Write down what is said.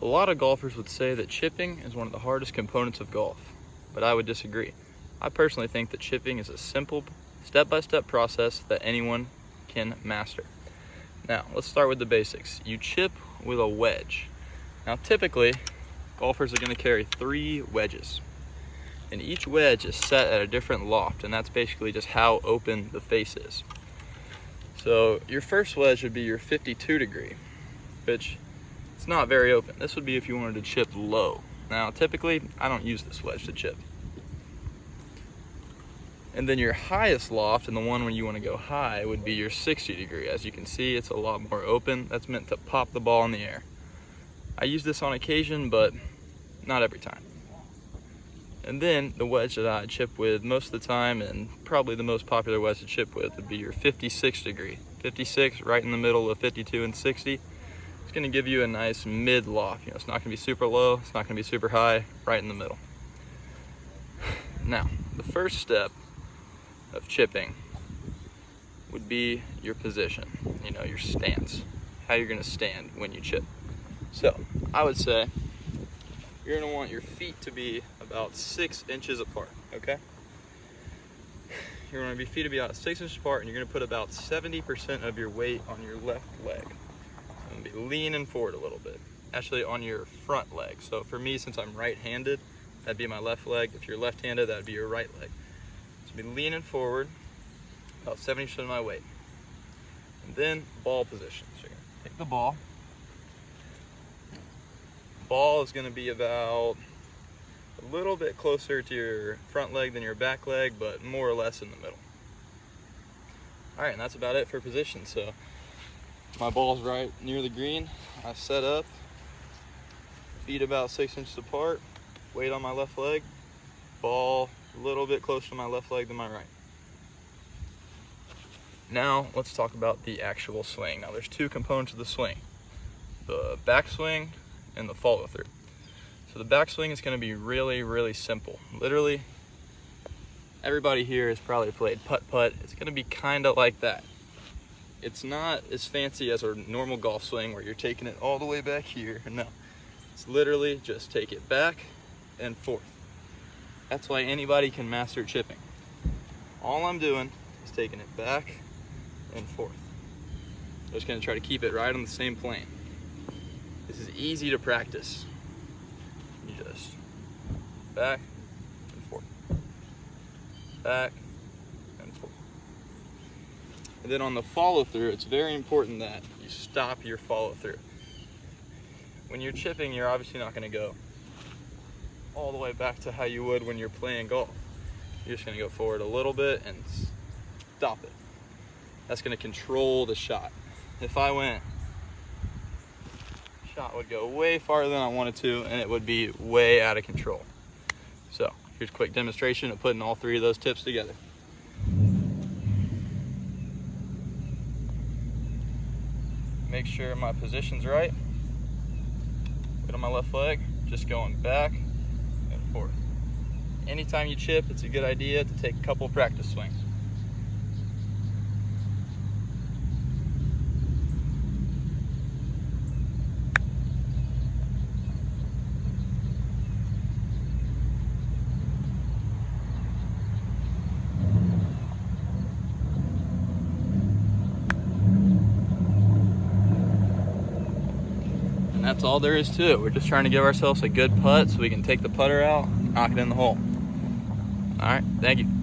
A lot of golfers would say that chipping is one of the hardest components of golf, but I would disagree. I personally think that chipping is a simple, step-by-step process that anyone can master. Now, let's start with the basics. You chip with a wedge. Now, typically, golfers are going to carry 3 wedges, and each wedge is set at a different loft, and that's basically just how open the face is. So your first wedge would be your 52 degree, which it's not very open. This would be if you wanted to chip low. Now, typically, I don't use this wedge to chip. And then your highest loft, and the one when you want to go high, would be your 60 degree. As you can see, it's a lot more open. That's meant to pop the ball in the air. I use this on occasion, but not every time. And then the wedge that I chip with most of the time, and probably the most popular wedge to chip with, would be your 56 degree. 56 right in the middle of 52 and 60. It's going to give you a nice mid loft. It's not going to be super low, it's not going to be super high, right in the middle. Now, the first step of chipping would be your position, your stance, how you're going to stand when you chip. So I would say you're going to want your feet to be about 6 inches apart, okay? You're going to be feet to be about 6 inches apart, and you're going to put about 70% of your weight on your left leg. I'm going to be leaning forward a little bit, actually on your front leg. So for me, since I'm right-handed, that'd be my left leg. If you're left-handed, that'd be your right leg. So be leaning forward, about 70% of my weight. And then ball position. So you're going to take the ball. Ball is going to be about a little bit closer to your front leg than your back leg, but more or less in the middle. All right, and that's about it for position. So my ball's right near the green. I set up, feet about 6 inches apart, weight on my left leg, ball a little bit closer to my left leg than my right. Now let's talk about the actual swing. Now there's 2 components of the swing, the backswing and the follow through. So the backswing is going to be really, really simple. Literally, everybody here has probably played putt-putt. It's going to be kind of like that. It's not as fancy as a normal golf swing where you're taking it all the way back here. No, it's literally just take it back and forth. That's why anybody can master chipping. All I'm doing is taking it back and forth. I'm just going to try to keep it right on the same plane. This is easy to practice. You just back and forth, back and forth. And then on the follow through, it's very important that you stop your follow through. When you're chipping, you're obviously not going to go all the way back to how you would when you're playing golf. You're just going to go forward a little bit and stop it. That's going to control the shot. If I went, shot would go way farther than I wanted to, and it would be way out of control. So here's a quick demonstration of putting all 3 of those tips together. Make sure my position's right. Put on my left leg, just going back and forth. Anytime you chip, it's a good idea to take a couple practice swings. And that's all there is to it. We're just trying to give ourselves a good putt so we can take the putter out, knock it in the hole. All right, thank you.